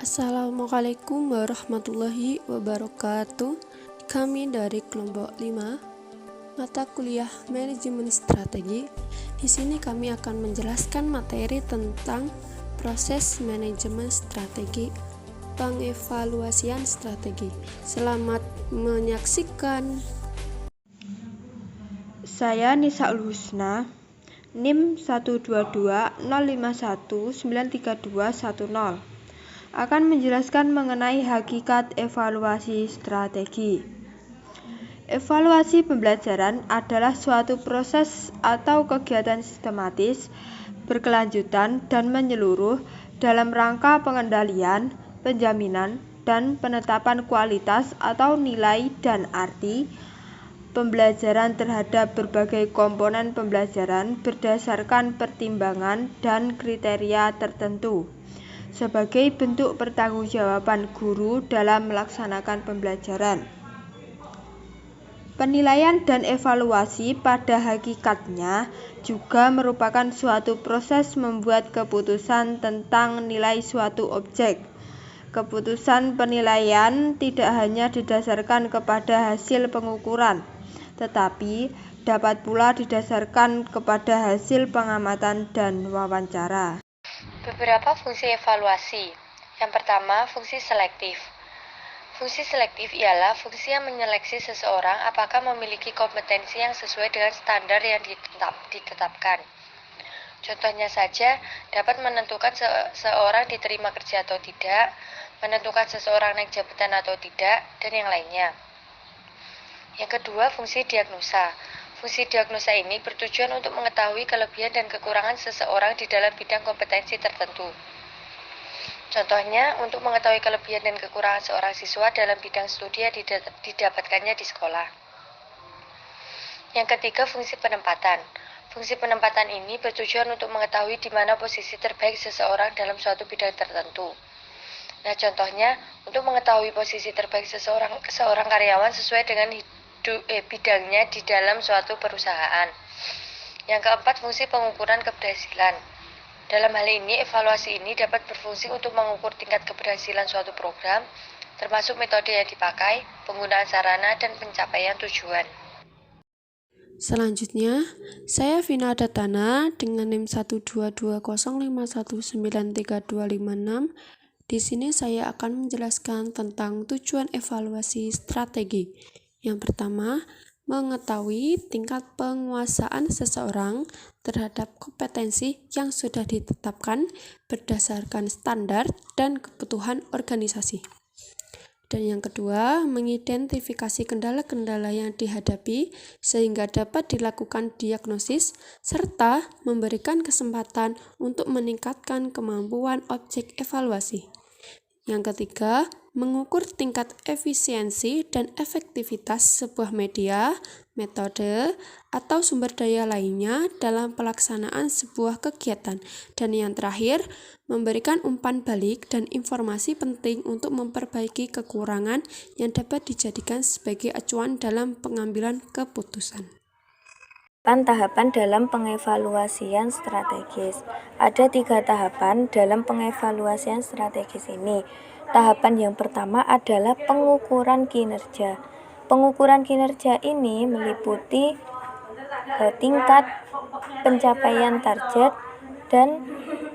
Assalamualaikum warahmatullahi wabarakatuh. Kami dari kelompok 5, mata kuliah Manajemen Strategi. Di sini kami akan menjelaskan materi tentang proses manajemen strategi, pengevaluasian strategi. Selamat menyaksikan. Saya Nisaul Husna, NIM 12205193210, akan menjelaskan mengenai hakikat evaluasi strategi. Evaluasi pembelajaran adalah suatu proses atau kegiatan sistematis, berkelanjutan, dan menyeluruh dalam rangka pengendalian, penjaminan, dan penetapan kualitas atau nilai dan arti pembelajaran terhadap berbagai komponen pembelajaran berdasarkan pertimbangan dan kriteria tertentu, sebagai bentuk pertanggungjawaban guru dalam melaksanakan pembelajaran. Penilaian dan evaluasi pada hakikatnya juga merupakan suatu proses membuat keputusan tentang nilai suatu objek. Keputusan penilaian tidak hanya didasarkan kepada hasil pengukuran, tetapi dapat pula didasarkan kepada hasil pengamatan dan wawancara. Beberapa fungsi evaluasi. Yang pertama, fungsi selektif. Fungsi selektif ialah fungsi yang menyeleksi seseorang apakah memiliki kompetensi yang sesuai dengan standar yang ditetapkan. Contohnya saja, dapat menentukan seseorang diterima kerja atau tidak, menentukan seseorang naik jabatan atau tidak, dan yang lainnya. Yang kedua, fungsi diagnosa. Fungsi diagnosa ini bertujuan untuk mengetahui kelebihan dan kekurangan seseorang di dalam bidang kompetensi tertentu. Contohnya, untuk mengetahui kelebihan dan kekurangan seorang siswa dalam bidang studi yang didapatkannya di sekolah. Yang ketiga, fungsi penempatan. Fungsi penempatan ini bertujuan untuk mengetahui di mana posisi terbaik seseorang dalam suatu bidang tertentu. Nah, contohnya, untuk mengetahui posisi terbaik seorang karyawan sesuai dengan bidangnya di dalam suatu perusahaan. Yang keempat, fungsi pengukuran keberhasilan. Dalam hal ini, evaluasi ini dapat berfungsi untuk mengukur tingkat keberhasilan suatu program, termasuk metode yang dipakai, penggunaan sarana, dan pencapaian tujuan. Selanjutnya, saya Vina Datana dengan NIM 12205193256. Di sini saya akan menjelaskan tentang tujuan evaluasi strategi. Yang pertama, mengetahui tingkat penguasaan seseorang terhadap kompetensi yang sudah ditetapkan berdasarkan standar dan kebutuhan organisasi. Dan yang kedua, mengidentifikasi kendala-kendala yang dihadapi sehingga dapat dilakukan diagnosis serta memberikan kesempatan untuk meningkatkan kemampuan objek evaluasi. Yang ketiga, mengukur tingkat efisiensi dan efektivitas sebuah media, metode, atau sumber daya lainnya dalam pelaksanaan sebuah kegiatan. Dan yang terakhir, memberikan umpan balik dan informasi penting untuk memperbaiki kekurangan yang dapat dijadikan sebagai acuan dalam pengambilan keputusan. Tahapan dalam pengevaluasian strategis. Ada 3 tahapan dalam pengevaluasian strategis ini. Tahapan yang pertama adalah pengukuran kinerja. Pengukuran kinerja ini meliputi tingkat pencapaian target dan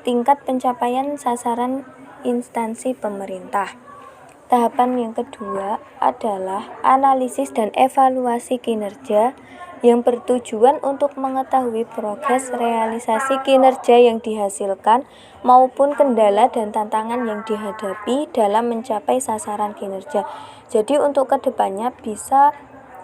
tingkat pencapaian sasaran instansi pemerintah. Tahapan yang kedua adalah analisis dan evaluasi kinerja yang bertujuan untuk mengetahui progres realisasi kinerja yang dihasilkan maupun kendala dan tantangan yang dihadapi dalam mencapai sasaran kinerja. Jadi untuk kedepannya bisa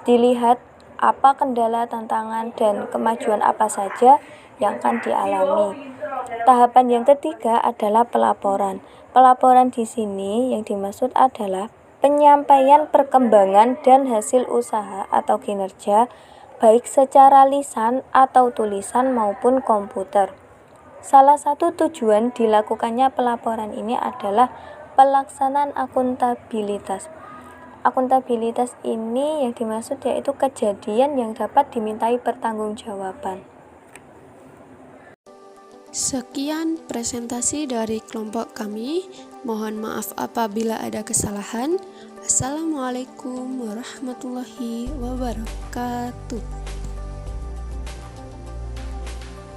dilihat apa kendala, tantangan, dan kemajuan apa saja yang akan dialami. Tahapan yang ketiga adalah pelaporan. Pelaporan di sini yang dimaksud adalah penyampaian perkembangan dan hasil usaha atau kinerja baik secara lisan atau tulisan maupun komputer. Salah satu tujuan dilakukannya pelaporan ini adalah pelaksanaan akuntabilitas. Akuntabilitas ini yang dimaksud yaitu kejadian yang dapat dimintai pertanggungjawaban. Sekian presentasi dari kelompok kami. Mohon maaf apabila ada kesalahan. Assalamualaikum warahmatullahi wabarakatuh.